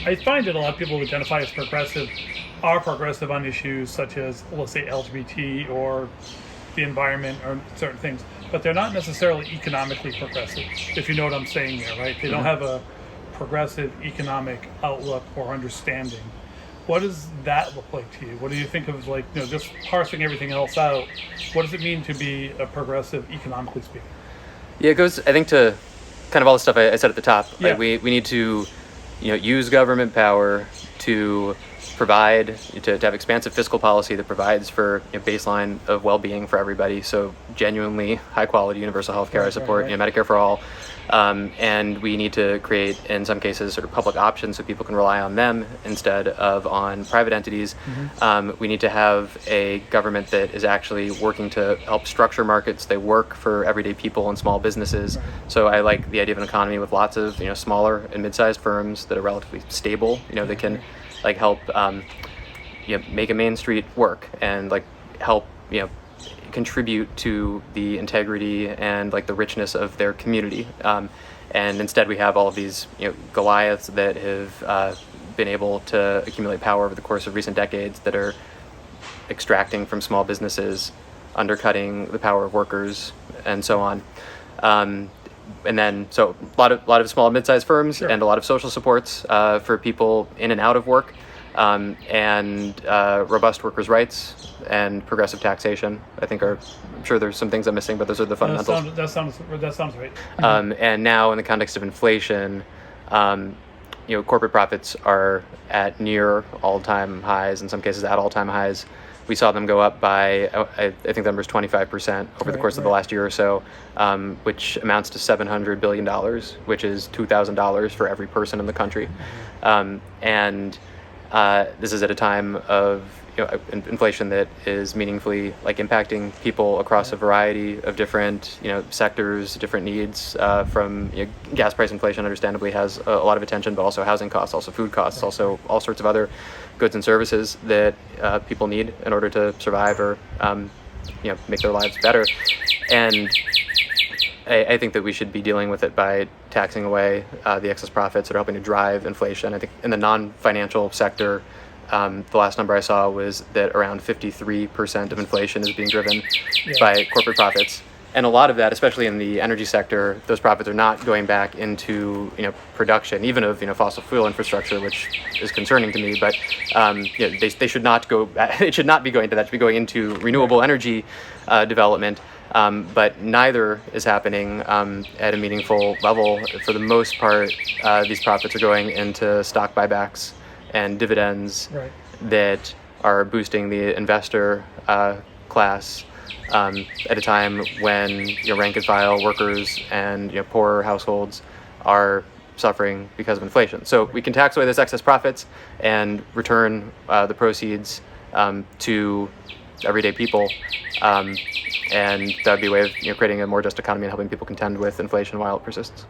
I find that a lot of people who identify as progressive are progressive on issues such as, let's say, LGBT or the environment or certain things, but they're not necessarily economically progressive, if you know what I'm saying there, right? They don't have a progressive economic outlook or understanding. What does that look like to you? What do you think of, like, just parsing everything else out? What does it mean to be a progressive, economically speaking? Yeah, it goes, I think, to kind of all the stuff I said at the top. Yeah. Like we need to, use government power to provide, to have expansive fiscal policy that provides for a baseline of well-being for everybody. So genuinely high-quality universal health care, I support, Right. Medicare for all. And we need to create, in some cases, sort of public options so people can rely on them instead of on private entities. We need to have a government that is actually working to help structure markets. They work for everyday people and small businesses. Right. So I like the idea of an economy with lots of, smaller and mid-sized firms that are relatively stable. They can like help, make a Main Street work and like help, contribute to the integrity and like the richness of their community. And instead we have all of these, Goliaths that have been able to accumulate power over the course of recent decades that are extracting from small businesses, undercutting the power of workers, and so on. And then, so a lot of small and mid-sized firms. Sure. And a lot of social supports for people in and out of work, and robust workers' rights and progressive taxation. I think I'm sure there's some things I'm missing, but those are the fundamentals. That sounds right. And now, in the context of inflation, corporate profits are at near all-time highs, in some cases at all-time highs. We saw them go up by, I think the number is 25% over the course of the last year or so, which amounts to $700 billion, which is $2,000 for every person in the country. And this is at a time of inflation that is meaningfully like impacting people across a variety of different sectors, different needs. From gas price inflation, understandably, has a lot of attention, but also housing costs, also food costs, also all sorts of other goods and services that people need in order to survive or make their lives better. And I think that we should be dealing with it by taxing away the excess profits that are helping to drive inflation. I think in the non-financial sector, the last number I saw was that around 53% of inflation is being driven by corporate profits. And a lot of that, especially in the energy sector, those profits are not going back into production, even of fossil fuel infrastructure, which is concerning to me. But they should not go. It should not be going to that. It should be going into renewable energy development. But neither is happening at a meaningful level. For the most part, these profits are going into stock buybacks and dividends that are boosting the investor class at a time when rank and file workers and poorer households are suffering because of inflation. So we can tax away those excess profits and return the proceeds to everyday people, and that would be a way of creating a more just economy and helping people contend with inflation while it persists.